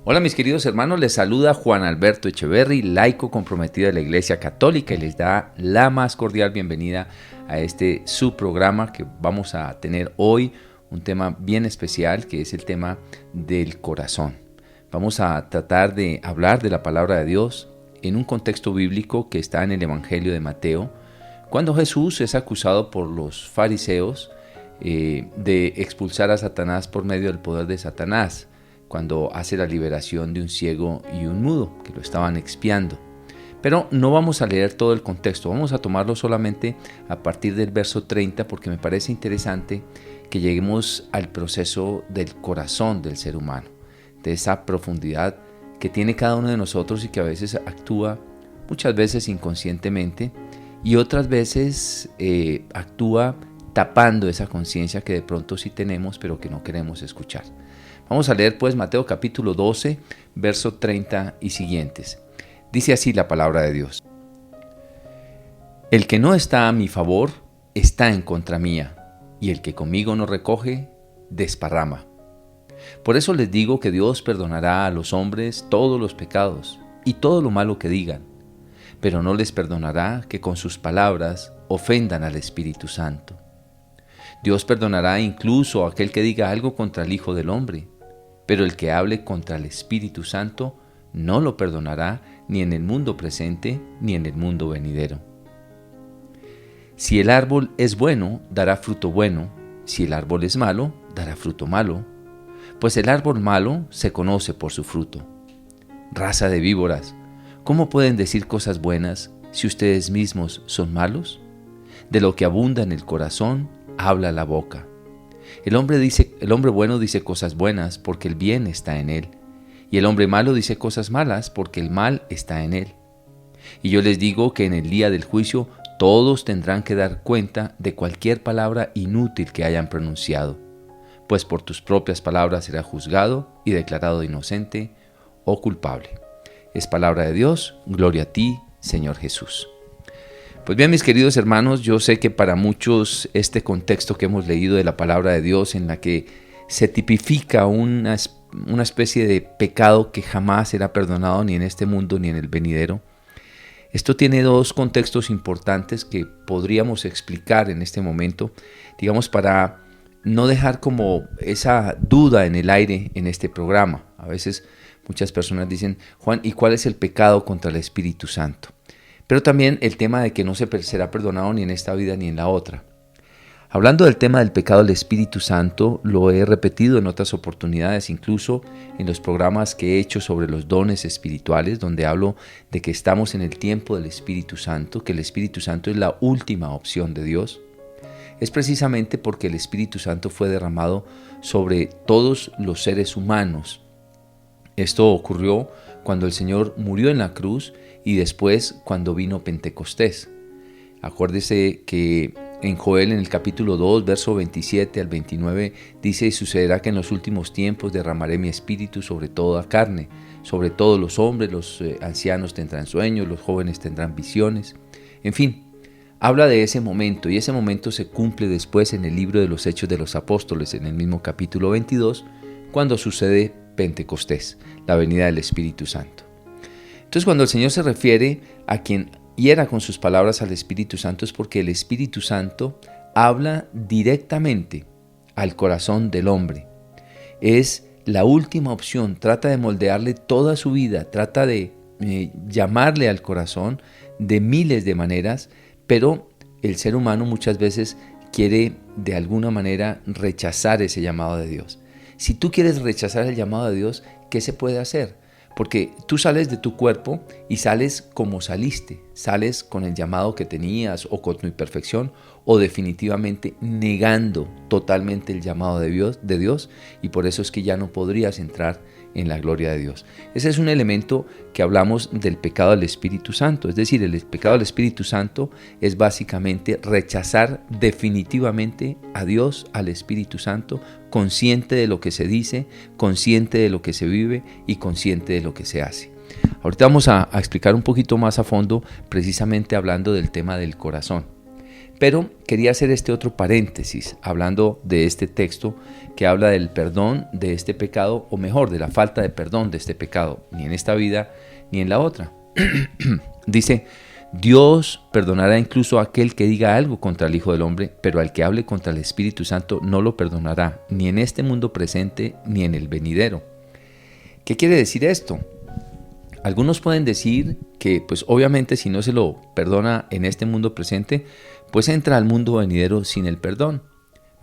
Hola mis queridos hermanos, les saluda Juan Alberto Echeverry, laico comprometido de la Iglesia Católica, y les da la más cordial bienvenida a este subprograma que vamos a tener hoy, un tema bien especial que es el tema del corazón. Vamos a tratar de hablar de la palabra de Dios en un contexto bíblico que está en el Evangelio de Mateo, cuando Jesús es acusado por los fariseos de expulsar a Satanás por medio del poder de Satanás, cuando hace la liberación de un ciego y un mudo, que lo estaban expiando. Pero no vamos a leer todo el contexto, vamos a tomarlo solamente a partir del verso 30, porque me parece interesante que lleguemos al proceso del corazón del ser humano, de esa profundidad que tiene cada uno de nosotros y que a veces actúa, muchas veces inconscientemente, y otras veces actúa tapando esa conciencia que de pronto sí tenemos, pero que no queremos escuchar. Vamos a leer pues Mateo capítulo 12, verso 30 y siguientes. Dice así la palabra de Dios. El que no está a mi favor está en contra mía, y el que conmigo no recoge, desparrama. Por eso les digo que Dios perdonará a los hombres todos los pecados y todo lo malo que digan, pero no les perdonará que con sus palabras ofendan al Espíritu Santo. Dios perdonará incluso a aquel que diga algo contra el Hijo del Hombre, pero el que hable contra el Espíritu Santo no lo perdonará ni en el mundo presente ni en el mundo venidero. Si el árbol es bueno, dará fruto bueno; si el árbol es malo, dará fruto malo. Pues el árbol malo se conoce por su fruto. Raza de víboras, ¿cómo pueden decir cosas buenas si ustedes mismos son malos? De lo que abunda en el corazón, habla la boca. El hombre bueno dice cosas buenas porque el bien está en él, y el hombre malo dice cosas malas porque el mal está en él. Y yo les digo que en el día del juicio todos tendrán que dar cuenta de cualquier palabra inútil que hayan pronunciado, pues por tus propias palabras será juzgado y declarado inocente o culpable. Es palabra de Dios, gloria a ti, Señor Jesús. Pues bien, mis queridos hermanos, yo sé que para muchos este contexto que hemos leído de la palabra de Dios, en la que se tipifica una especie de pecado que jamás será perdonado ni en este mundo ni en el venidero, esto tiene dos contextos importantes que podríamos explicar en este momento, digamos, para no dejar como esa duda en el aire en este programa. A veces muchas personas dicen, Juan, ¿y cuál es el pecado contra el Espíritu Santo? Pero también el tema de que no se será perdonado ni en esta vida ni en la otra. Hablando del tema del pecado del Espíritu Santo, lo he repetido en otras oportunidades, incluso en los programas que he hecho sobre los dones espirituales, donde hablo de que estamos en el tiempo del Espíritu Santo, que el Espíritu Santo es la última opción de Dios. Es precisamente porque el Espíritu Santo fue derramado sobre todos los seres humanos. Esto ocurrió cuando el Señor murió en la cruz y después cuando vino Pentecostés. Acuérdese que en Joel, en el capítulo 2, verso 27 al 29, dice: y sucederá que en los últimos tiempos derramaré mi espíritu sobre toda carne, sobre todos los hombres, los ancianos tendrán sueños, los jóvenes tendrán visiones. En fin, habla de ese momento, y ese momento se cumple después en el libro de los Hechos de los Apóstoles, en el mismo capítulo 22, cuando sucede Pentecostés, la venida del Espíritu Santo. Entonces, cuando el Señor se refiere a quien hiera con sus palabras al Espíritu Santo, es porque el Espíritu Santo habla directamente al corazón del hombre. Es la última opción, trata de moldearle toda su vida, trata de llamarle al corazón de miles de maneras, pero el ser humano muchas veces quiere de alguna manera rechazar ese llamado de Dios. Si tú quieres rechazar el llamado de Dios, ¿qué se puede hacer? Porque tú sales de tu cuerpo y sales como saliste, sales con el llamado que tenías o con tu imperfección, o definitivamente negando totalmente el llamado de Dios, y por eso es que ya no podrías entrar en la gloria de Dios. Ese es un elemento que hablamos del pecado del Espíritu Santo, es decir, el pecado del Espíritu Santo es básicamente rechazar definitivamente a Dios, al Espíritu Santo, consciente de lo que se dice, consciente de lo que se vive y consciente de lo que se hace. Ahorita vamos a explicar un poquito más a fondo, precisamente hablando del tema del corazón. Pero quería hacer este otro paréntesis, hablando de este texto que habla del perdón de este pecado, o mejor, de la falta de perdón de este pecado, ni en esta vida ni en la otra. Dice, Dios perdonará incluso a aquel que diga algo contra el Hijo del Hombre, pero al que hable contra el Espíritu Santo no lo perdonará, ni en este mundo presente, ni en el venidero. ¿Qué quiere decir esto? Algunos pueden decir que, pues obviamente, si no se lo perdona en este mundo presente, pues entra al mundo venidero sin el perdón.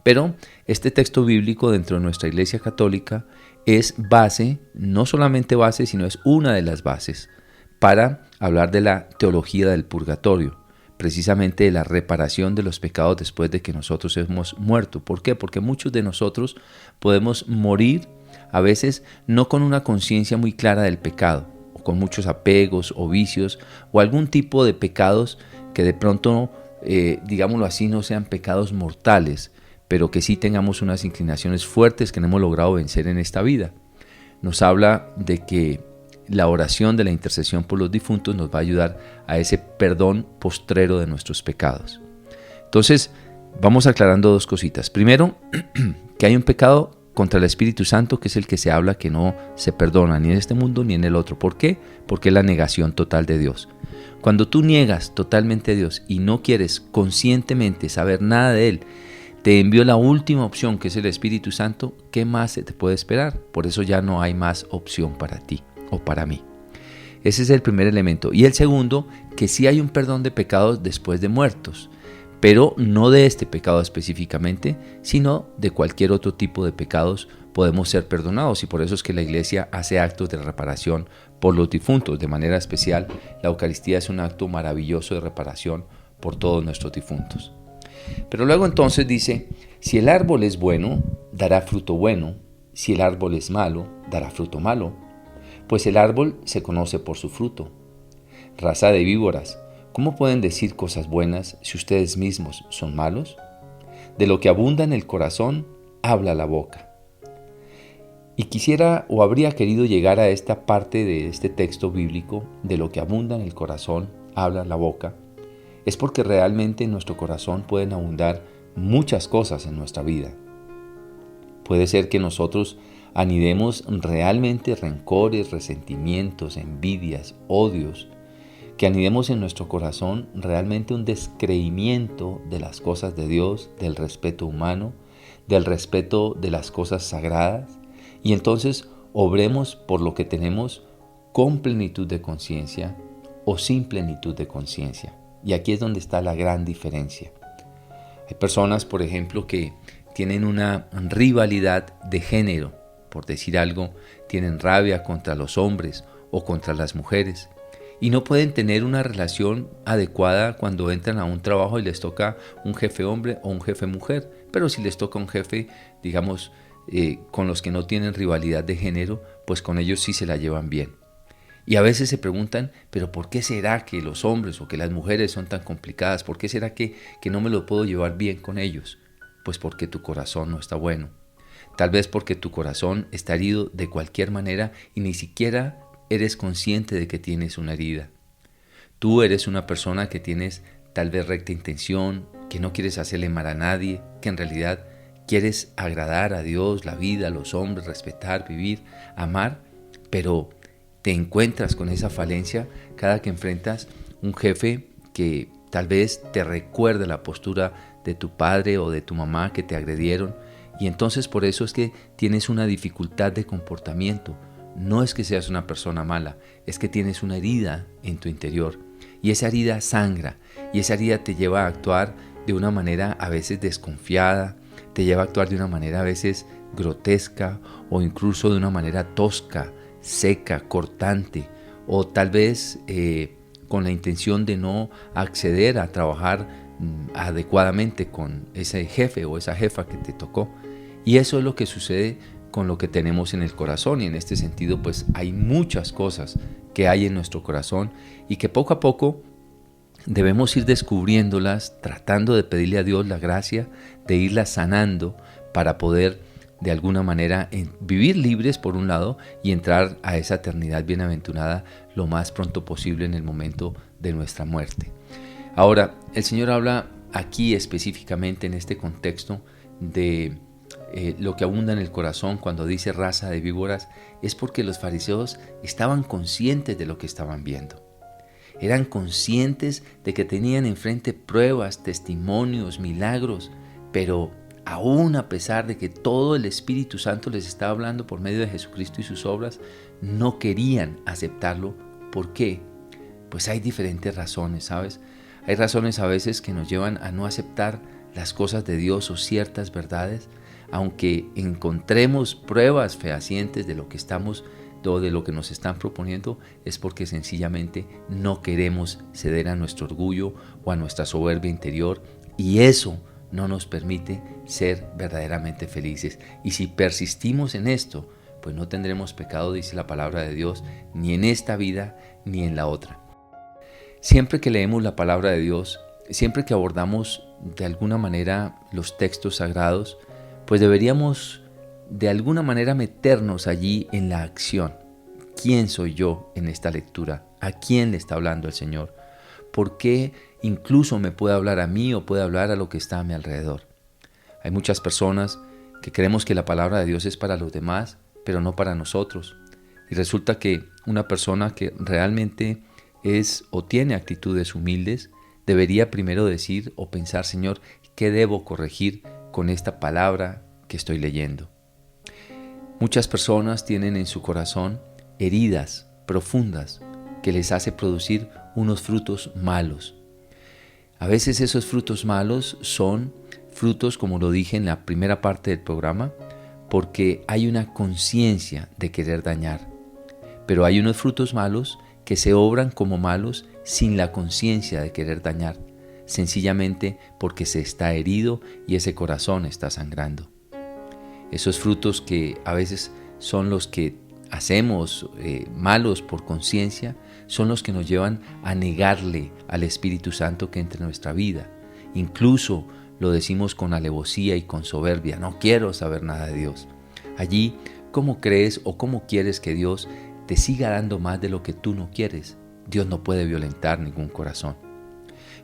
Pero este texto bíblico dentro de nuestra Iglesia Católica es base, no solamente base, sino es una de las bases para hablar de la teología del purgatorio, precisamente de la reparación de los pecados después de que nosotros hemos muerto. ¿Por qué? Porque muchos de nosotros podemos morir a veces no con una conciencia muy clara del pecado, o con muchos apegos o vicios, o algún tipo de pecados que de pronto, digámoslo así, no sean pecados mortales, pero que sí tengamos unas inclinaciones fuertes que no hemos logrado vencer en esta vida. Nos habla de que la oración de la intercesión por los difuntos nos va a ayudar a ese perdón postrero de nuestros pecados. Entonces, vamos aclarando dos cositas. Primero, que hay un pecado contra el Espíritu Santo, que es el que se habla que no se perdona ni en este mundo ni en el otro. ¿Por qué? Porque es la negación total de Dios. Cuando tú niegas totalmente a Dios y no quieres conscientemente saber nada de Él, te envió la última opción, que es el Espíritu Santo. ¿Qué más se te puede esperar? Por eso ya no hay más opción para ti o para mí. Ese es el primer elemento. Y el segundo, que sí hay un perdón de pecados después de muertos, pero no de este pecado específicamente, sino de cualquier otro tipo de pecados podemos ser perdonados, y por eso es que la Iglesia hace actos de reparación por los difuntos. De manera especial, la Eucaristía es un acto maravilloso de reparación por todos nuestros difuntos. Pero luego entonces dice, si el árbol es bueno, dará fruto bueno, si el árbol es malo, dará fruto malo, pues el árbol se conoce por su fruto. Raza de víboras, ¿cómo pueden decir cosas buenas si ustedes mismos son malos? De lo que abunda en el corazón, habla la boca. Y quisiera o habría querido llegar a esta parte de este texto bíblico, de lo que abunda en el corazón, habla la boca, es porque realmente en nuestro corazón pueden abundar muchas cosas en nuestra vida. Puede ser que nosotros anidemos realmente rencores, resentimientos, envidias, odios, que anidemos en nuestro corazón realmente un descreimiento de las cosas de Dios, del respeto humano, del respeto de las cosas sagradas, y entonces obremos por lo que tenemos con plenitud de conciencia o sin plenitud de conciencia. Y aquí es donde está la gran diferencia. Hay personas, por ejemplo, que tienen una rivalidad de género, por decir algo, tienen rabia contra los hombres o contra las mujeres, y no pueden tener una relación adecuada cuando entran a un trabajo y les toca un jefe hombre o un jefe mujer. Pero si les toca un jefe, digamos, con los que no tienen rivalidad de género, pues con ellos sí se la llevan bien. Y a veces se preguntan, pero ¿por qué será que los hombres o que las mujeres son tan complicadas? ¿Por qué será que no me lo puedo llevar bien con ellos? Pues porque tu corazón no está bueno. Tal vez porque tu corazón está herido de cualquier manera y ni siquiera eres consciente de que tienes una herida. Tú eres una persona que tienes tal vez recta intención, que no quieres hacerle mal a nadie, que en realidad quieres agradar a Dios, la vida, a los hombres, respetar, vivir, amar, pero te encuentras con esa falencia cada que enfrentas un jefe que tal vez te recuerde la postura de tu padre o de tu mamá que te agredieron, y entonces por eso es que tienes una dificultad de comportamiento. No es que seas una persona mala, es que tienes una herida en tu interior, y esa herida sangra, y esa herida te lleva a actuar de una manera a veces desconfiada, te lleva a actuar de una manera a veces grotesca o incluso de una manera tosca, seca, cortante, o tal vez con la intención de no acceder a trabajar adecuadamente con ese jefe o esa jefa que te tocó. Y eso es lo que sucede con lo que tenemos en el corazón, y en este sentido pues hay muchas cosas que hay en nuestro corazón y que poco a poco debemos ir descubriéndolas, tratando de pedirle a Dios la gracia de irlas sanando para poder de alguna manera vivir libres por un lado y entrar a esa eternidad bienaventurada lo más pronto posible en el momento de nuestra muerte. Ahora, el Señor habla aquí específicamente en este contexto de lo que abunda en el corazón cuando dice raza de víboras, es porque los fariseos estaban conscientes de lo que estaban viendo. Eran conscientes de que tenían enfrente pruebas, testimonios, milagros, pero aún a pesar de que todo el Espíritu Santo les estaba hablando por medio de Jesucristo y sus obras, no querían aceptarlo. ¿Por qué? Pues hay diferentes razones, ¿sabes? Hay razones a veces que nos llevan a no aceptar las cosas de Dios o ciertas verdades, aunque encontremos pruebas fehacientes de lo que estamos o de lo que nos están proponiendo, es porque sencillamente no queremos ceder a nuestro orgullo o a nuestra soberbia interior, y eso no nos permite ser verdaderamente felices. Y si persistimos en esto, pues no tendremos pecado, dice la palabra de Dios, ni en esta vida ni en la otra. Siempre que leemos la palabra de Dios, siempre que abordamos de alguna manera los textos sagrados, pues deberíamos de alguna manera meternos allí en la acción. ¿Quién soy yo en esta lectura? ¿A quién le está hablando el Señor? ¿Por qué incluso me puede hablar a mí o puede hablar a lo que está a mi alrededor? Hay muchas personas que creemos que la palabra de Dios es para los demás, pero no para nosotros. Y resulta que una persona que realmente es o tiene actitudes humildes, debería primero decir o pensar, Señor, ¿qué debo corregir con esta palabra que estoy leyendo? Muchas personas tienen en su corazón heridas profundas que les hace producir unos frutos malos. A veces esos frutos malos son frutos, como lo dije en la primera parte del programa, porque hay una conciencia de querer dañar. Pero hay unos frutos malos que se obran como malos sin la conciencia de querer dañar, sencillamente porque se está herido y ese corazón está sangrando. Esos frutos que a veces son los que hacemos malos por conciencia, son los que nos llevan a negarle al Espíritu Santo que entre en nuestra vida. Incluso lo decimos con alevosía y con soberbia: no quiero saber nada de Dios. Allí, ¿cómo crees o cómo quieres que Dios te siga dando más de lo que tú no quieres? Dios no puede violentar ningún corazón.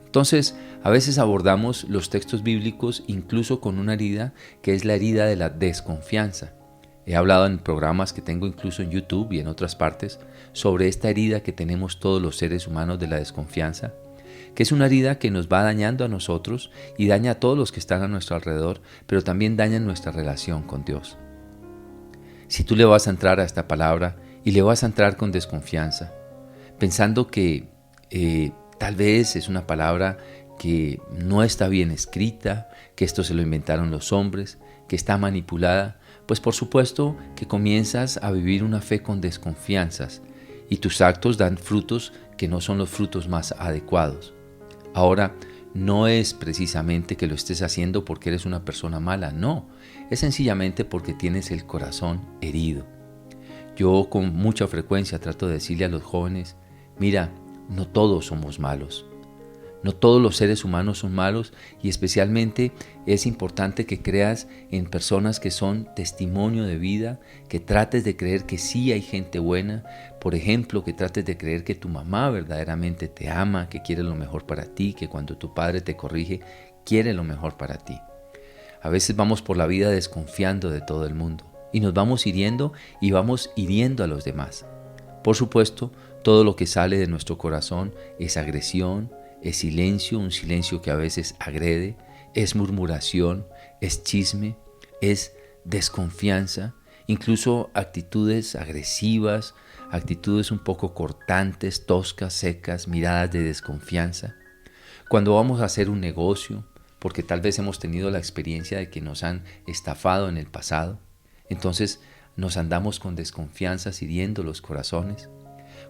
Entonces, a veces abordamos los textos bíblicos incluso con una herida que es la herida de la desconfianza. He hablado en programas que tengo incluso en YouTube y en otras partes sobre esta herida que tenemos todos los seres humanos de la desconfianza, que es una herida que nos va dañando a nosotros y daña a todos los que están a nuestro alrededor, pero también daña nuestra relación con Dios. Si tú le vas a entrar a esta palabra y le vas a entrar con desconfianza, pensando que tal vez es una palabra que no está bien escrita, que esto se lo inventaron los hombres, que está manipulada, pues por supuesto que comienzas a vivir una fe con desconfianzas y tus actos dan frutos que no son los frutos más adecuados. Ahora, no es precisamente que lo estés haciendo porque eres una persona mala, no, es sencillamente porque tienes el corazón herido. Yo con mucha frecuencia trato de decirle a los jóvenes: mira, no todos somos malos. No todos los seres humanos son malos, y especialmente es importante que creas en personas que son testimonio de vida, que trates de creer que sí hay gente buena. Por ejemplo, que trates de creer que tu mamá verdaderamente te ama, que quiere lo mejor para ti, que cuando tu padre te corrige, quiere lo mejor para ti. A veces vamos por la vida desconfiando de todo el mundo y nos vamos hiriendo y vamos hiriendo a los demás. Por supuesto, todo lo que sale de nuestro corazón es agresión, es silencio, un silencio que a veces agrede, es murmuración, es chisme, es desconfianza, incluso actitudes agresivas, actitudes un poco cortantes, toscas, secas, miradas de desconfianza. Cuando vamos a hacer un negocio, porque tal vez hemos tenido la experiencia de que nos han estafado en el pasado, entonces nos andamos con desconfianzas hiriendo los corazones.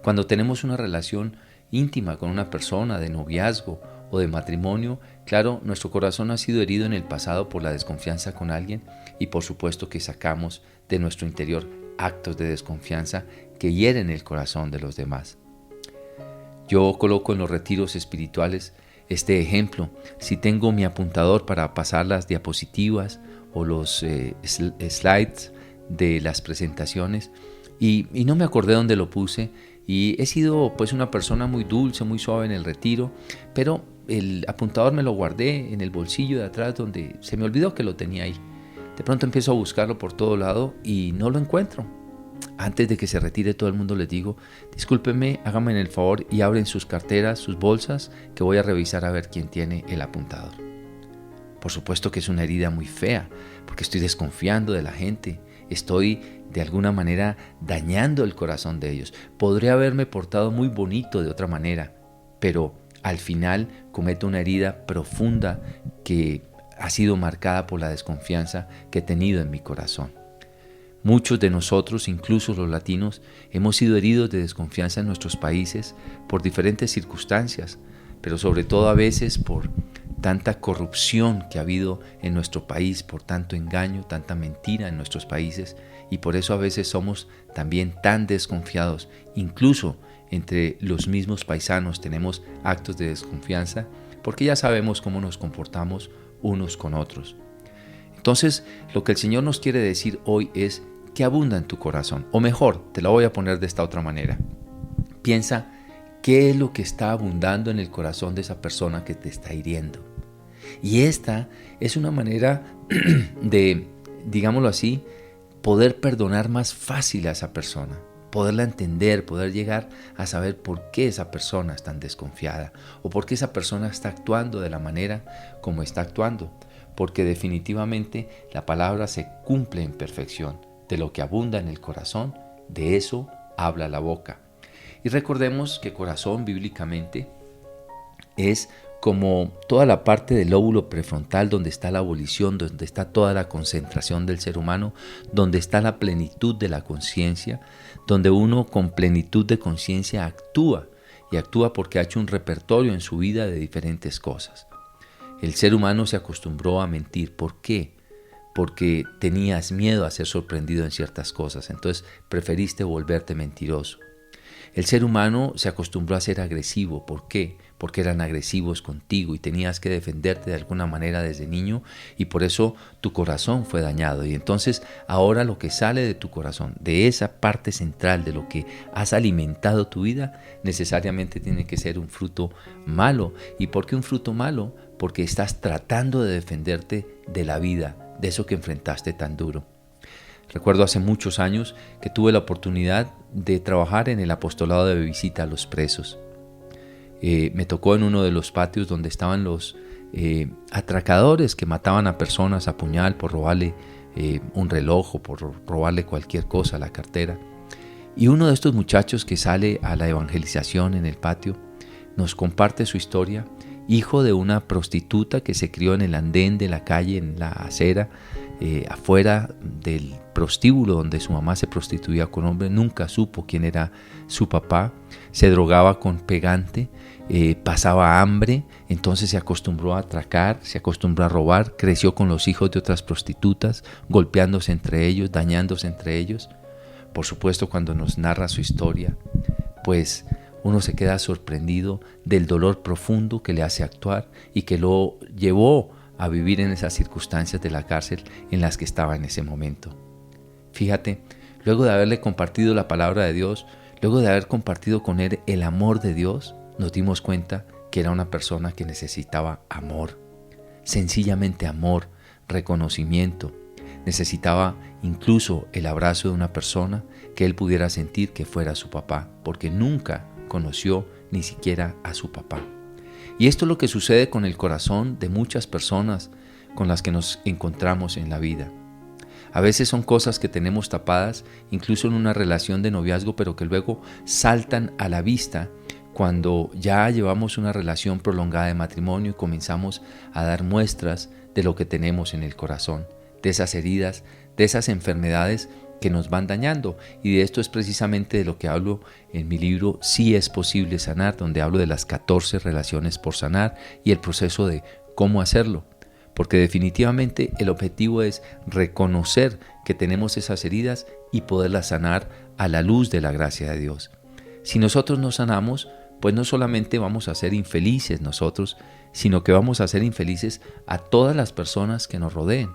Cuando tenemos una relación íntima con una persona, de noviazgo o de matrimonio, claro, nuestro corazón ha sido herido en el pasado por la desconfianza con alguien, y por supuesto que sacamos de nuestro interior actos de desconfianza que hieren el corazón de los demás. Yo coloco en los retiros espirituales este ejemplo. Si tengo mi apuntador para pasar las diapositivas o los slides de las presentaciones y no me acordé dónde lo puse, y he sido pues una persona muy dulce, muy suave en el retiro, pero el apuntador me lo guardé en el bolsillo de atrás donde se me olvidó que lo tenía ahí. De pronto empiezo a buscarlo por todo lado y no lo encuentro. Antes de que se retire todo el mundo les digo, discúlpenme, háganme el favor y abren sus carteras, sus bolsas, que voy a revisar a ver quién tiene el apuntador. Por supuesto que es una herida muy fea, porque estoy desconfiando de la gente, estoy de alguna manera dañando el corazón de ellos. Podría haberme portado muy bonito de otra manera, pero al final cometo una herida profunda que ha sido marcada por la desconfianza que he tenido en mi corazón. Muchos de nosotros, incluso los latinos, hemos sido heridos de desconfianza en nuestros países por diferentes circunstancias, pero sobre todo a veces por tanta corrupción que ha habido en nuestro país, por tanto engaño, tanta mentira en nuestros países, y por eso a veces somos también tan desconfiados. Incluso entre los mismos paisanos tenemos actos de desconfianza porque ya sabemos cómo nos comportamos unos con otros. Entonces, lo que el Señor nos quiere decir hoy es que abunda en tu corazón. O mejor, te la voy a poner de esta otra manera. Piensa qué es lo que está abundando en el corazón de esa persona que te está hiriendo. Y esta es una manera de, digámoslo así, poder perdonar más fácil a esa persona. Poderla entender, poder llegar a saber por qué esa persona es tan desconfiada o por qué esa persona está actuando de la manera como está actuando. Porque definitivamente la palabra se cumple en perfección. De lo que abunda en el corazón, de eso habla la boca. Y recordemos que corazón bíblicamente es como toda la parte del lóbulo prefrontal donde está la volición, donde está toda la concentración del ser humano, donde está la plenitud de la conciencia, donde uno con plenitud de conciencia actúa, y actúa porque ha hecho un repertorio en su vida de diferentes cosas. El ser humano se acostumbró a mentir. ¿Por qué? Porque tenías miedo a ser sorprendido en ciertas cosas, entonces preferiste volverte mentiroso. El ser humano se acostumbró a ser agresivo. ¿Por qué? Porque eran agresivos contigo y tenías que defenderte de alguna manera desde niño y por eso tu corazón fue dañado. Y entonces ahora lo que sale de tu corazón, de esa parte central de lo que has alimentado tu vida, necesariamente tiene que ser un fruto malo. ¿Y por qué un fruto malo? Porque estás tratando de defenderte de la vida, de eso que enfrentaste tan duro. Recuerdo hace muchos años que tuve la oportunidad de trabajar en el apostolado de visita a los presos. Me tocó en uno de los patios donde estaban los atracadores que mataban a personas a puñal por robarle un reloj o por robarle cualquier cosa, la cartera. Y uno de estos muchachos que sale a la evangelización en el patio nos comparte su historia, hijo de una prostituta que se crió en el andén de la calle, en la acera, afuera del prostíbulo donde su mamá se prostituía con hombres. Nunca supo quién era su papá, se drogaba con pegante, pasaba hambre, entonces se acostumbró a atracar, se acostumbró a robar, creció con los hijos de otras prostitutas, golpeándose entre ellos, dañándose entre ellos. Por supuesto, cuando nos narra su historia, pues uno se queda sorprendido del dolor profundo que le hace actuar y que lo llevó a vivir en esas circunstancias de la cárcel en las que estaba en ese momento. Fíjate, luego de haberle compartido la palabra de Dios, luego de haber compartido con él el amor de Dios, nos dimos cuenta que era una persona que necesitaba amor, sencillamente amor, reconocimiento. Necesitaba incluso el abrazo de una persona que él pudiera sentir que fuera su papá, porque nunca conoció ni siquiera a su papá. Y esto es lo que sucede con el corazón de muchas personas con las que nos encontramos en la vida. A veces son cosas que tenemos tapadas, incluso en una relación de noviazgo, pero que luego saltan a la vista cuando ya llevamos una relación prolongada de matrimonio y comenzamos a dar muestras de lo que tenemos en el corazón, de esas heridas, de esas enfermedades que nos van dañando. Y de esto es precisamente de lo que hablo en mi libro Sí es posible sanar, donde hablo de las 14 relaciones por sanar y el proceso de cómo hacerlo. Porque definitivamente el objetivo es reconocer que tenemos esas heridas y poderlas sanar a la luz de la gracia de Dios. Si nosotros no sanamos, pues no solamente vamos a ser infelices nosotros, sino que vamos a ser infelices a todas las personas que nos rodeen.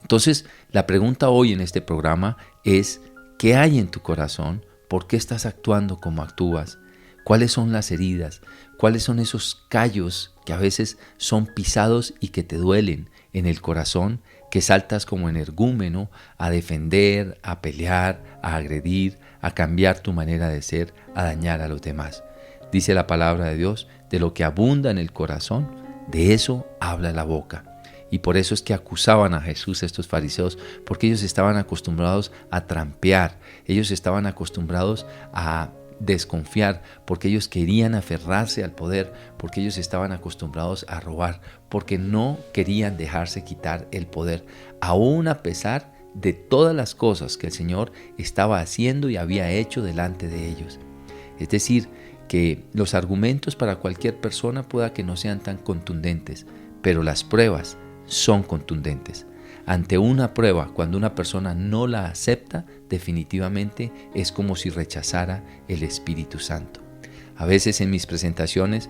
Entonces, la pregunta hoy en este programa es, ¿qué hay en tu corazón ¿Por qué estás actuando como actúas? ¿Cuáles son las heridas? ¿Cuáles son esos callos que a veces son pisados y que te duelen en el corazón, que saltas como energúmeno a defender, a pelear, a agredir, a cambiar tu manera de ser, a dañar a los demás? Dice la palabra de Dios, de lo que abunda en el corazón, de eso habla la boca. Y por eso es que acusaban a Jesús estos fariseos, porque ellos estaban acostumbrados a trampear, ellos estaban acostumbrados a desconfiar, porque ellos querían aferrarse al poder, porque ellos estaban acostumbrados a robar, porque no querían dejarse quitar el poder, aún a pesar de todas las cosas que el Señor estaba haciendo y había hecho delante de ellos. Es decir, que los argumentos para cualquier persona pueda que no sean tan contundentes, pero las pruebas son contundentes. Ante una prueba, cuando una persona no la acepta, definitivamente es como si rechazara el Espíritu Santo. A veces en mis presentaciones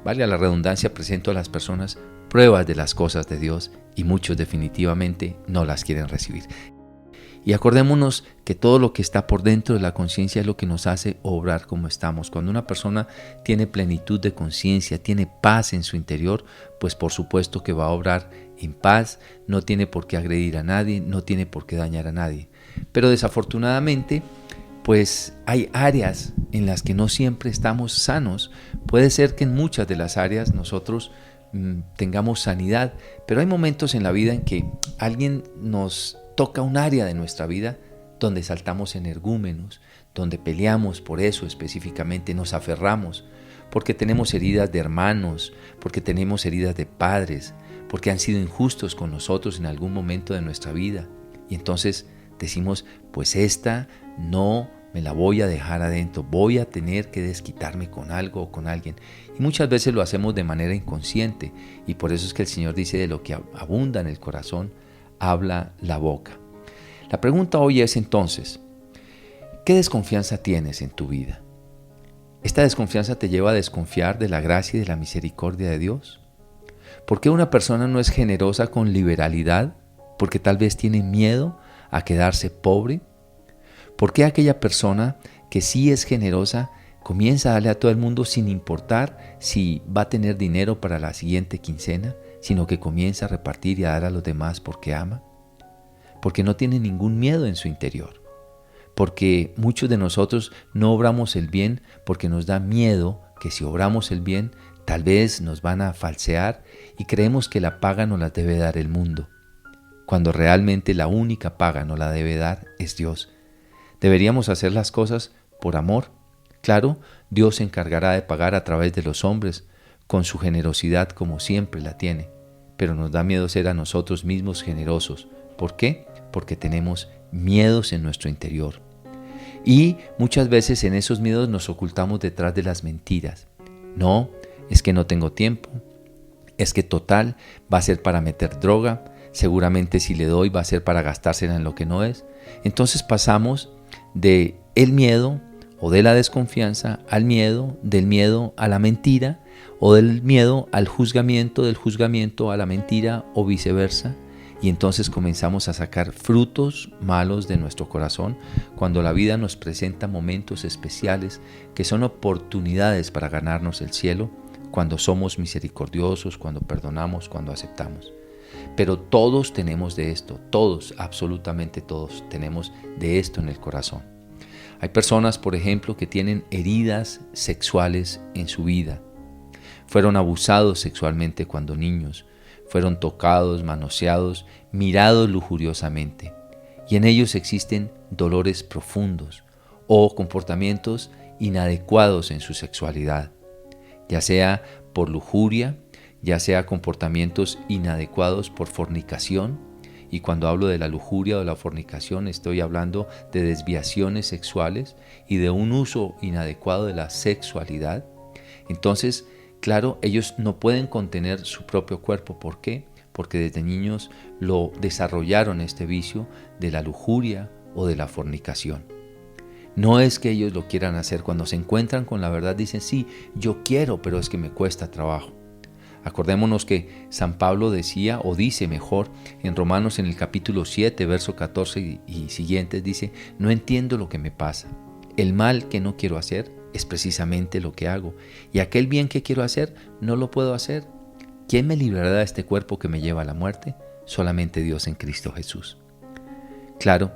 valga la redundancia, presento a las personas pruebas de las cosas de Dios y muchos definitivamente no las quieren recibir. Y acordémonos que todo lo que está por dentro de la conciencia es lo que nos hace obrar como estamos. Cuando una persona tiene plenitud de conciencia, tiene paz en su interior, pues por supuesto que va a obrar en paz, no tiene por qué agredir a nadie, no tiene por qué dañar a nadie. Pero desafortunadamente, pues hay áreas en las que no siempre estamos sanos. Puede ser que en muchas de las áreas nosotros tengamos sanidad, pero hay momentos en la vida en que alguien nos toca un área de nuestra vida donde saltamos energúmenos, donde peleamos por eso específicamente, nos aferramos, porque tenemos heridas de hermanos, porque tenemos heridas de padres, porque han sido injustos con nosotros en algún momento de nuestra vida. Y entonces decimos, pues esta no me la voy a dejar adentro, voy a tener que desquitarme con algo o con alguien. Y muchas veces lo hacemos de manera inconsciente, y por eso es que el Señor dice, de lo que abunda en el corazón, habla la boca. La pregunta hoy es entonces, ¿qué desconfianza tienes en tu vida? ¿Esta desconfianza te lleva a desconfiar de la gracia y de la misericordia de Dios? ¿Por qué una persona no es generosa con liberalidad? ¿Porque tal vez tiene miedo a quedarse pobre? ¿Por qué aquella persona que sí es generosa comienza a darle a todo el mundo sin importar si va a tener dinero para la siguiente quincena, sino que comienza a repartir y a dar a los demás porque ama? Porque no tiene ningún miedo en su interior. Porque muchos de nosotros no obramos el bien porque nos da miedo que si obramos el bien, tal vez nos van a falsear y creemos que la paga nos la debe dar el mundo, cuando realmente la única paga nos la debe dar es Dios. Deberíamos hacer las cosas por amor. Claro, Dios se encargará de pagar a través de los hombres, con su generosidad como siempre la tiene, pero nos da miedo ser a nosotros mismos generosos. ¿Por qué? Porque tenemos miedos en nuestro interior. Y muchas veces en esos miedos nos ocultamos detrás de las mentiras. No, es que no tengo tiempo, es que total va a ser para meter droga, seguramente si le doy va a ser para gastársela en lo que no es. Entonces pasamos de el miedo o de la desconfianza al miedo, del miedo a la mentira, o del miedo al juzgamiento, del juzgamiento a la mentira, o viceversa. Y entonces comenzamos a sacar frutos malos de nuestro corazón cuando la vida nos presenta momentos especiales que son oportunidades para ganarnos el cielo, cuando somos misericordiosos, cuando perdonamos, cuando aceptamos. Pero todos tenemos de esto, todos, absolutamente todos tenemos de esto en el corazón. Hay personas, por ejemplo, que tienen heridas sexuales en su vida. Fueron abusados sexualmente cuando niños, fueron tocados, manoseados, mirados lujuriosamente. Y en ellos existen dolores profundos o comportamientos inadecuados en su sexualidad, ya sea por lujuria, ya sea comportamientos inadecuados por fornicación. Y cuando hablo de la lujuria o de la fornicación, estoy hablando de desviaciones sexuales y de un uso inadecuado de la sexualidad. Entonces, claro, ellos no pueden contener su propio cuerpo. ¿Por qué? Porque desde niños lo desarrollaron este vicio de la lujuria o de la fornicación. No es que ellos lo quieran hacer. Cuando se encuentran con la verdad dicen, sí, yo quiero, pero es que me cuesta trabajo. Acordémonos que San Pablo decía, o dice mejor, en Romanos en el capítulo 7, verso 14 y siguientes, dice: no entiendo lo que me pasa. El mal que no quiero hacer es precisamente lo que hago, y aquel bien que quiero hacer no lo puedo hacer. ¿Quién me librará de este cuerpo que me lleva a la muerte? Solamente Dios en Cristo Jesús. Claro,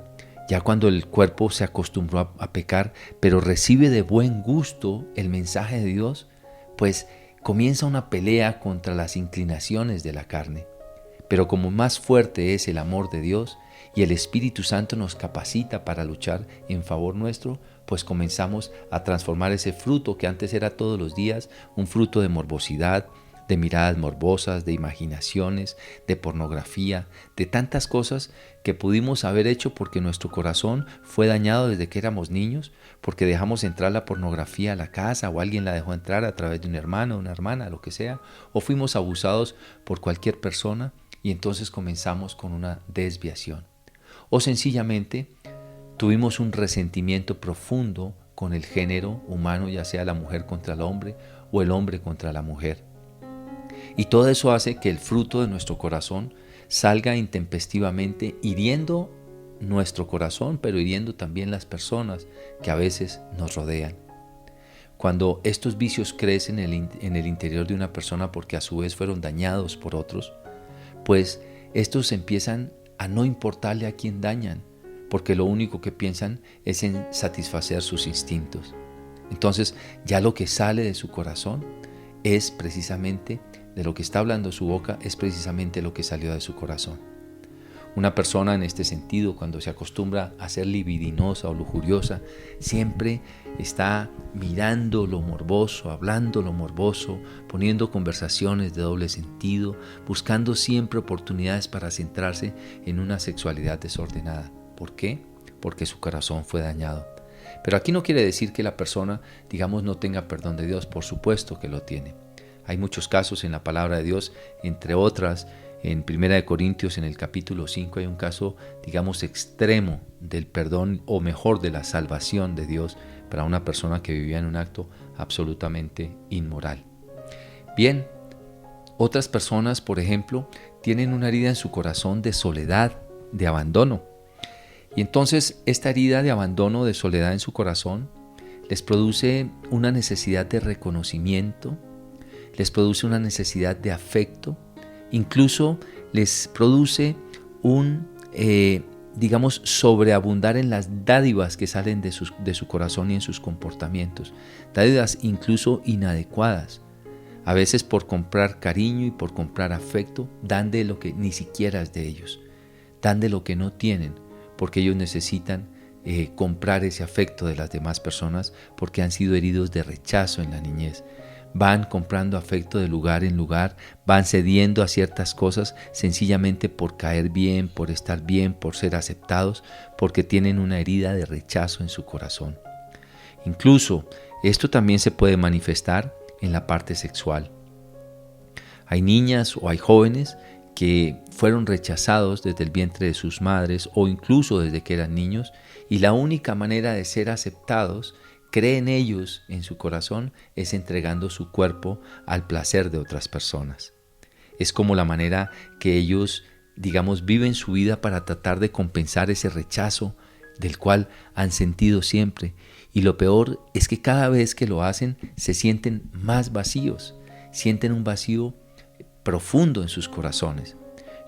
ya cuando el cuerpo se acostumbró a pecar, pero recibe de buen gusto el mensaje de Dios, pues comienza una pelea contra las inclinaciones de la carne. Pero como más fuerte es el amor de Dios y el Espíritu Santo nos capacita para luchar en favor nuestro, pues comenzamos a transformar ese fruto que antes era todos los días, un fruto de morbosidad, de miradas morbosas, de imaginaciones, de pornografía, de tantas cosas que pudimos haber hecho porque nuestro corazón fue dañado desde que éramos niños, porque dejamos entrar la pornografía a la casa o alguien la dejó entrar a través de un hermano, una hermana, lo que sea, o fuimos abusados por cualquier persona y entonces comenzamos con una desviación. O sencillamente tuvimos un resentimiento profundo con el género humano, ya sea la mujer contra el hombre o el hombre contra la mujer. Y todo eso hace que el fruto de nuestro corazón salga intempestivamente, hiriendo nuestro corazón, pero hiriendo también las personas que a veces nos rodean. Cuando estos vicios crecen en el interior de una persona porque a su vez fueron dañados por otros, pues estos empiezan a no importarle a quién dañan, porque lo único que piensan es en satisfacer sus instintos. Entonces ya lo que sale de su corazón es precisamente, de lo que está hablando su boca, es precisamente lo que salió de su corazón. Una persona en este sentido, cuando se acostumbra a ser libidinosa o lujuriosa, siempre está mirando lo morboso, hablando lo morboso, poniendo conversaciones de doble sentido, buscando siempre oportunidades para centrarse en una sexualidad desordenada. ¿Por qué? Porque su corazón fue dañado. Pero aquí no quiere decir que la persona, digamos, no tenga perdón de Dios. Por supuesto que lo tiene. Hay muchos casos en la palabra de Dios, entre otras, en 1 Corintios, en el capítulo 5, hay un caso, digamos, extremo del perdón, o mejor, de la salvación de Dios para una persona que vivía en un acto absolutamente inmoral. Bien, otras personas, por ejemplo, tienen una herida en su corazón de soledad, de abandono. Y entonces esta herida de abandono, de soledad en su corazón, les produce una necesidad de reconocimiento, les produce una necesidad de afecto, incluso les produce un, sobreabundar en las dádivas que salen de su corazón y en sus comportamientos, dádivas incluso inadecuadas. A veces por comprar cariño y por comprar afecto, dan de lo que ni siquiera es de ellos, dan de lo que no tienen, porque ellos necesitan comprar ese afecto de las demás personas porque han sido heridos de rechazo en la niñez. Van comprando afecto de lugar en lugar, van cediendo a ciertas cosas sencillamente por caer bien, por estar bien, por ser aceptados, porque tienen una herida de rechazo en su corazón. Incluso esto también se puede manifestar en la parte sexual. Hay niñas o hay jóvenes que fueron rechazados desde el vientre de sus madres o incluso desde que eran niños, y la única manera de ser aceptados, creen ellos en su corazón, es entregando su cuerpo al placer de otras personas. Es como la manera que ellos, viven su vida para tratar de compensar ese rechazo del cual han sentido siempre. Y lo peor es que cada vez que lo hacen se sienten más vacíos, sienten un vacío profundo en sus corazones.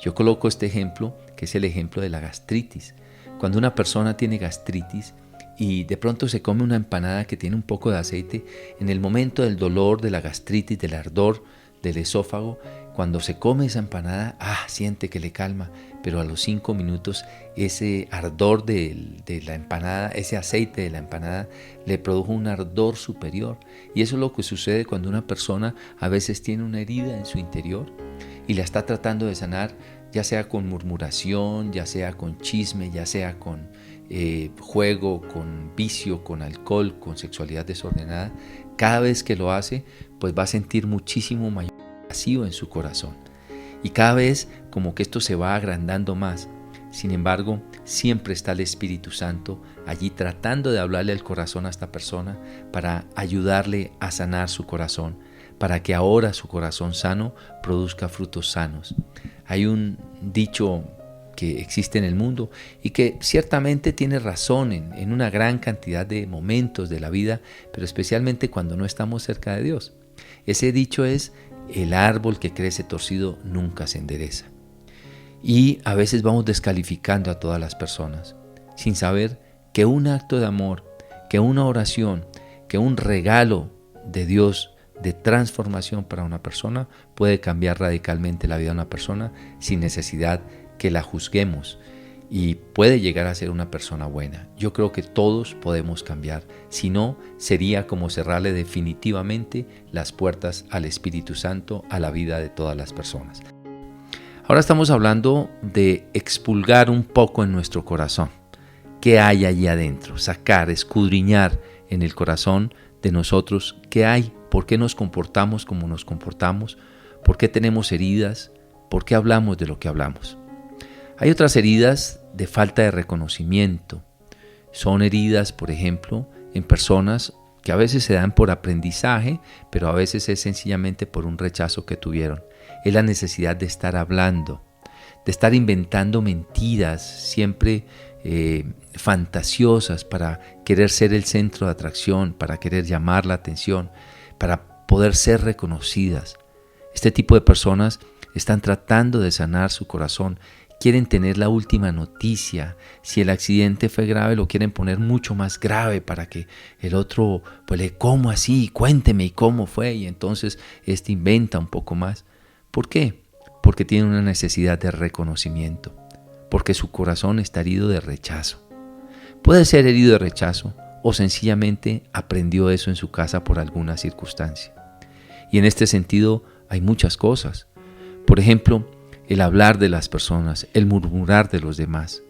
Yo coloco este ejemplo, que es el ejemplo de la gastritis. Cuando una persona tiene gastritis y de pronto se come una empanada que tiene un poco de aceite, en el momento del dolor, de la gastritis, del ardor del esófago, cuando se come esa empanada, siente que le calma, pero a los 5 minutos ese ardor de la empanada, ese aceite de la empanada, le produjo un ardor superior. Y eso es lo que sucede cuando una persona a veces tiene una herida en su interior y la está tratando de sanar, ya sea con murmuración, ya sea con chisme, ya sea con juego, con vicio, con alcohol, con sexualidad desordenada. Cada vez que lo hace, pues va a sentir muchísimo mayor vacío en su corazón. Y cada vez como que esto se va agrandando más. Sin embargo, siempre está el Espíritu Santo allí tratando de hablarle al corazón a esta persona para ayudarle a sanar su corazón, para que ahora su corazón sano produzca frutos sanos. Hay un dicho que existe en el mundo y que ciertamente tiene razón en una gran cantidad de momentos de la vida, pero especialmente cuando no estamos cerca de Dios. Ese dicho es: el árbol que crece torcido nunca se endereza. Y a veces vamos descalificando a todas las personas sin saber que un acto de amor, que una oración, que un regalo de Dios de transformación para una persona puede cambiar radicalmente la vida de una persona sin necesidad que la juzguemos, y puede llegar a ser una persona buena. Yo creo que todos podemos cambiar, si no sería como cerrarle definitivamente las puertas al Espíritu Santo a la vida de todas las personas. Ahora estamos hablando de expulgar un poco en nuestro corazón. ¿Qué hay allí adentro? Sacar, escudriñar en el corazón de nosotros qué hay, por qué nos comportamos como nos comportamos, por qué tenemos heridas, por qué hablamos de lo que hablamos. Hay otras heridas de falta de reconocimiento. Son heridas, por ejemplo, en personas que a veces se dan por aprendizaje, pero a veces es sencillamente por un rechazo que tuvieron. Es la necesidad de estar hablando, de estar inventando mentiras, siempre fantasiosas, para querer ser el centro de atracción, para querer llamar la atención, para poder ser reconocidas. Este tipo de personas están tratando de sanar su corazón, quieren tener la última noticia. Si el accidente fue grave, lo quieren poner mucho más grave para que el otro, pues, ¿cómo así? Cuénteme, ¿y cómo fue? Y entonces inventa un poco más. ¿Por qué? Porque tiene una necesidad de reconocimiento, porque su corazón está herido de rechazo. Puede ser herido de rechazo o sencillamente aprendió eso en su casa por alguna circunstancia. Y en este sentido hay muchas cosas. Por ejemplo, el hablar de las personas, el murmurar de los demás,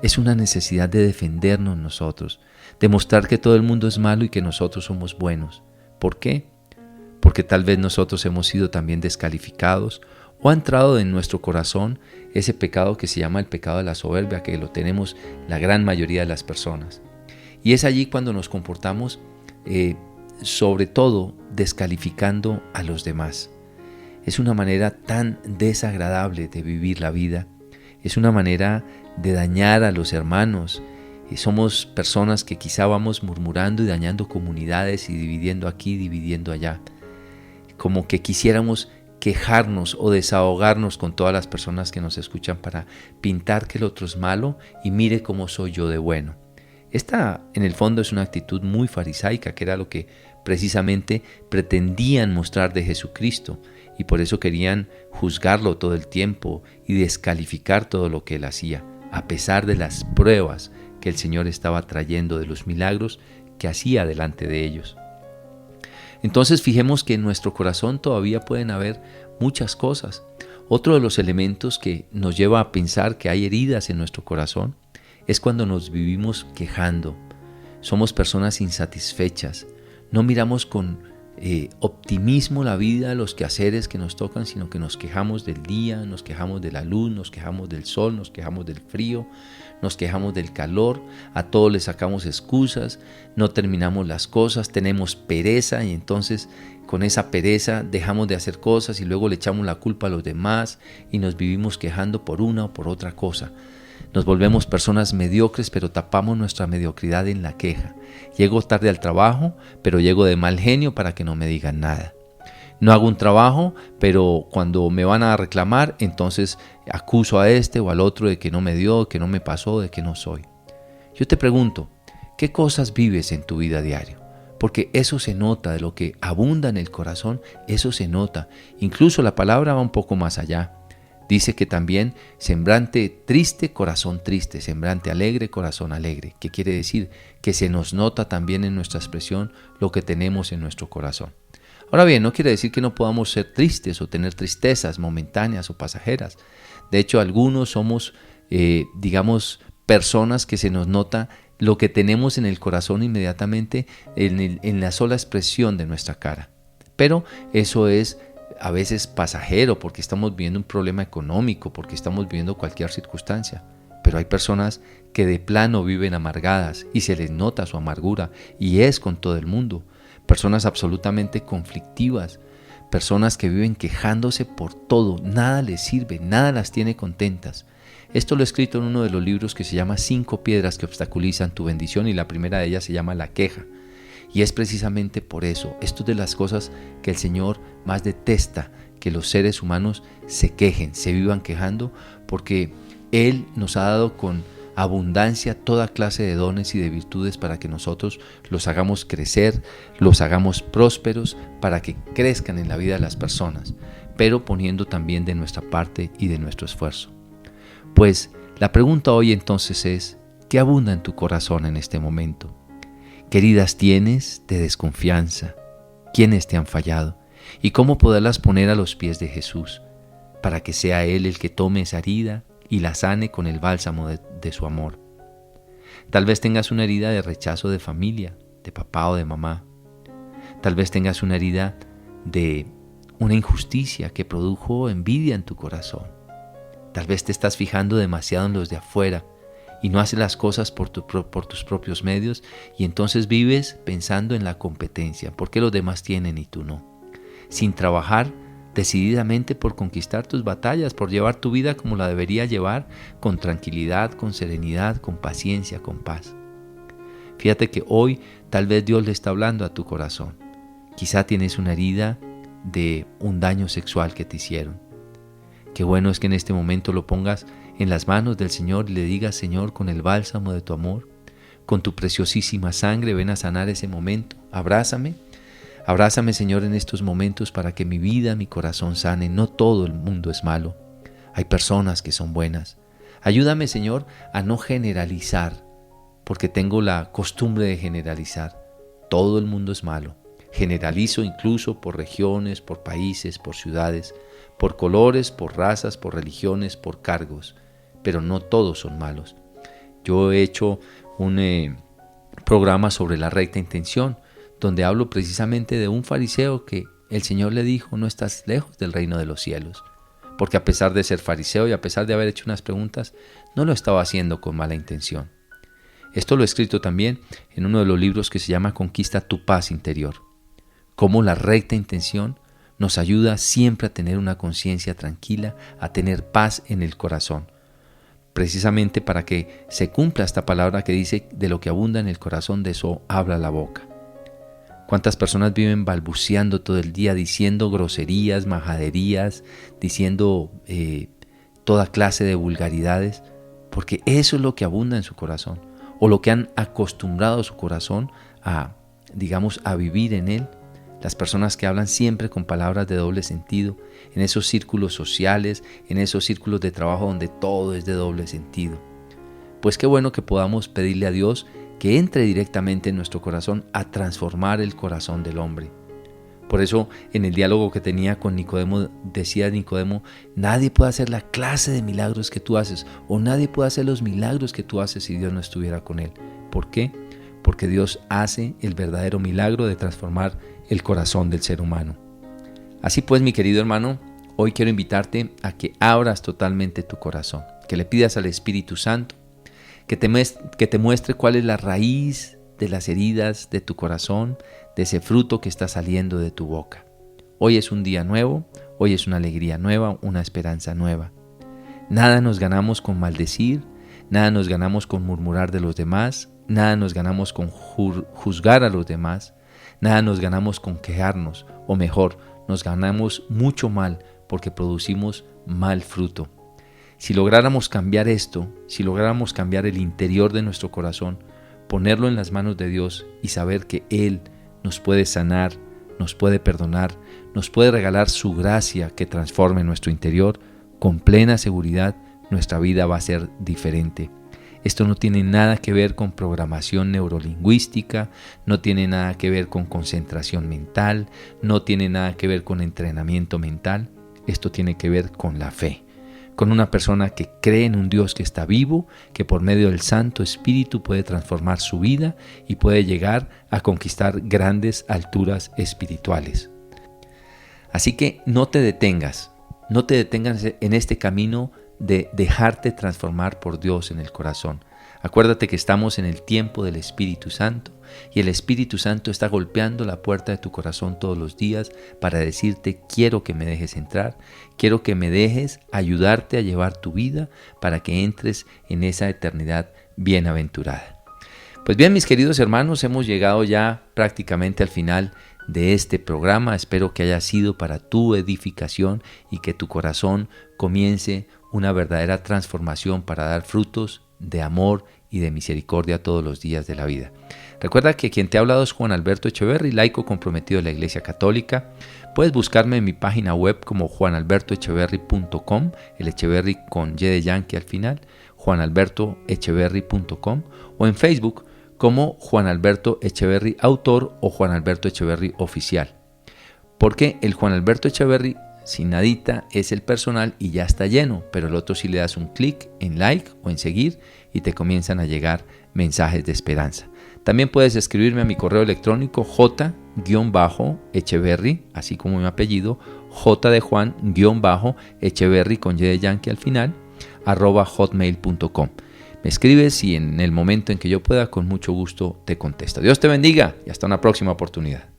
es una necesidad de defendernos nosotros, de mostrar que todo el mundo es malo y que nosotros somos buenos. ¿Por qué? Porque tal vez nosotros hemos sido también descalificados o ha entrado en nuestro corazón ese pecado que se llama el pecado de la soberbia, que lo tenemos la gran mayoría de las personas. Y es allí cuando nos comportamos sobre todo descalificando a los demás. Es una manera tan desagradable de vivir la vida, es una manera de dañar a los hermanos. Somos personas que quizá vamos murmurando y dañando comunidades y dividiendo aquí, dividiendo allá. Como que quisiéramos quejarnos o desahogarnos con todas las personas que nos escuchan para pintar que el otro es malo y mire cómo soy yo de bueno. Esta, en el fondo, es una actitud muy farisaica, que era lo que precisamente pretendían mostrar de Jesucristo, y por eso querían juzgarlo todo el tiempo y descalificar todo lo que él hacía, a pesar de las pruebas que el Señor estaba trayendo, de los milagros que hacía delante de ellos. Entonces fijemos que en nuestro corazón todavía pueden haber muchas cosas. Otro de los elementos que nos lleva a pensar que hay heridas en nuestro corazón es cuando nos vivimos quejando. Somos personas insatisfechas. No miramos con optimismo la vida, los quehaceres que nos tocan, sino que nos quejamos del día, nos quejamos de la luz, nos quejamos del sol, nos quejamos del frío, nos quejamos del calor, a todos le sacamos excusas, no terminamos las cosas, tenemos pereza y entonces con esa pereza dejamos de hacer cosas y luego le echamos la culpa a los demás y nos vivimos quejando por una o por otra cosa. Nos volvemos personas mediocres, pero tapamos nuestra mediocridad en la queja. Llego tarde al trabajo, pero llego de mal genio para que no me digan nada. No hago un trabajo, pero cuando me van a reclamar, entonces acuso a este o al otro de que no me dio, de que no me pasó, de que no soy. Yo te pregunto, ¿qué cosas vives en tu vida diaria? Porque eso se nota, de lo que abunda en el corazón, eso se nota. Incluso la palabra va un poco más allá. Dice que también sembrante triste, corazón triste, sembrante alegre, corazón alegre. ¿Qué quiere decir? Que se nos nota también en nuestra expresión lo que tenemos en nuestro corazón. Ahora bien, no quiere decir que no podamos ser tristes o tener tristezas momentáneas o pasajeras. De hecho, algunos somos, personas que se nos nota lo que tenemos en el corazón inmediatamente en la sola expresión de nuestra cara. Pero eso es a veces pasajero, porque estamos viviendo un problema económico, porque estamos viviendo cualquier circunstancia. Pero hay personas que de plano viven amargadas y se les nota su amargura, y es con todo el mundo. Personas absolutamente conflictivas, personas que viven quejándose por todo, nada les sirve, nada las tiene contentas. Esto lo he escrito en uno de los libros que se llama 5 piedras que obstaculizan tu bendición, y la primera de ellas se llama la queja. Y es precisamente por eso, esto es de las cosas que el Señor más detesta, que los seres humanos se quejen, se vivan quejando, porque Él nos ha dado con abundancia toda clase de dones y de virtudes para que nosotros los hagamos crecer, los hagamos prósperos, para que crezcan en la vida de las personas, pero poniendo también de nuestra parte y de nuestro esfuerzo. Pues la pregunta hoy entonces es, ¿qué abunda en tu corazón en este momento? ¿Qué heridas tienes de desconfianza? ¿Quiénes te han fallado? ¿Y cómo poderlas poner a los pies de Jesús, para que sea Él el que tome esa herida y la sane con el bálsamo de su amor? Tal vez tengas una herida de rechazo de familia, de papá o de mamá. Tal vez tengas una herida de una injusticia que produjo envidia en tu corazón. Tal vez te estás fijando demasiado en los de afuera y no haces las cosas por tus propios medios, y entonces vives pensando en la competencia. ¿Por qué los demás tienen y tú no? Sin trabajar decididamente por conquistar tus batallas, por llevar tu vida como la debería llevar, con tranquilidad, con serenidad, con paciencia, con paz. Fíjate que hoy tal vez Dios le está hablando a tu corazón. Quizá tienes una herida de un daño sexual que te hicieron. Qué bueno es que en este momento lo pongas en las manos del Señor y le digas: Señor, con el bálsamo de tu amor, con tu preciosísima sangre, ven a sanar ese momento. Abrázame, Señor, en estos momentos, para que mi vida, mi corazón sane. No todo el mundo es malo. Hay personas que son buenas. Ayúdame, Señor, a no generalizar, porque tengo la costumbre de generalizar. Todo el mundo es malo. Generalizo incluso por regiones, por países, por ciudades, por colores, por razas, por religiones, por cargos, pero no todos son malos. Yo he hecho un programa sobre la recta intención, donde hablo precisamente de un fariseo que el Señor le dijo: no estás lejos del reino de los cielos, porque a pesar de ser fariseo y a pesar de haber hecho unas preguntas, no lo estaba haciendo con mala intención. Esto lo he escrito también en uno de los libros que se llama Conquista tu paz interior. Cómo la recta intención nos ayuda siempre a tener una conciencia tranquila, a tener paz en el corazón, precisamente para que se cumpla esta palabra que dice: de lo que abunda en el corazón, de eso habla la boca. ¿Cuántas personas viven balbuceando todo el día, diciendo groserías, majaderías, diciendo toda clase de vulgaridades? Porque eso es lo que abunda en su corazón, o lo que han acostumbrado su corazón a vivir en él. Las personas que hablan siempre con palabras de doble sentido, en esos círculos sociales, en esos círculos de trabajo donde todo es de doble sentido. Pues qué bueno que podamos pedirle a Dios que entre directamente en nuestro corazón a transformar el corazón del hombre. Por eso, en el diálogo que tenía con Nicodemo, decía Nicodemo: nadie puede hacer la clase de milagros que tú haces, o nadie puede hacer los milagros que tú haces si Dios no estuviera con él. ¿Por qué? Porque Dios hace el verdadero milagro de transformar el corazón del ser humano. Así pues, mi querido hermano, hoy quiero invitarte a que abras totalmente tu corazón, que le pidas al Espíritu Santo que te muestre cuál es la raíz de las heridas de tu corazón, de ese fruto que está saliendo de tu boca. Hoy es un día nuevo, hoy es una alegría nueva, una esperanza nueva. Nada nos ganamos con maldecir, nada nos ganamos con murmurar de los demás, nada nos ganamos con juzgar a los demás, nada nos ganamos con quejarnos, o mejor, nos ganamos mucho mal porque producimos mal fruto. Si lográramos cambiar esto, si lográramos cambiar el interior de nuestro corazón, ponerlo en las manos de Dios y saber que Él nos puede sanar, nos puede perdonar, nos puede regalar su gracia que transforme nuestro interior, con plena seguridad nuestra vida va a ser diferente. Esto no tiene nada que ver con programación neurolingüística, no tiene nada que ver con concentración mental, no tiene nada que ver con entrenamiento mental. Esto tiene que ver con la fe, con una persona que cree en un Dios que está vivo, que por medio del Santo Espíritu puede transformar su vida y puede llegar a conquistar grandes alturas espirituales. Así que no te detengas en este camino de dejarte transformar por Dios en el corazón. Acuérdate que estamos en el tiempo del Espíritu Santo y el Espíritu Santo está golpeando la puerta de tu corazón todos los días para decirte: quiero que me dejes entrar, quiero que me dejes ayudarte a llevar tu vida para que entres en esa eternidad bienaventurada. Pues bien, mis queridos hermanos, hemos llegado ya prácticamente al final de este programa. Espero que haya sido para tu edificación y que tu corazón comience una verdadera transformación para dar frutos de amor y de misericordia todos los días de la vida. Recuerda que quien te ha hablado es Juan Alberto Echeverry, laico comprometido de la Iglesia Católica. Puedes buscarme en mi página web como juanalbertoecheverry.com, el Echeverry con Y de Yankee al final, juanalbertoecheverry.com, o en Facebook como Juan Alberto Echeverry Autor o Juan Alberto Echeverry Oficial. Porque el Juan Alberto Echeverry sin nadita es el personal y ya está lleno, pero el otro sí le das un clic en like o en seguir y te comienzan a llegar mensajes de esperanza. También puedes escribirme a mi correo electrónico j-echeverry, así como mi apellido, j de Juan-echeverry con Y de Yankee al final, @hotmail.com. Me escribes y en el momento en que yo pueda, con mucho gusto te contesto. Dios te bendiga y hasta una próxima oportunidad.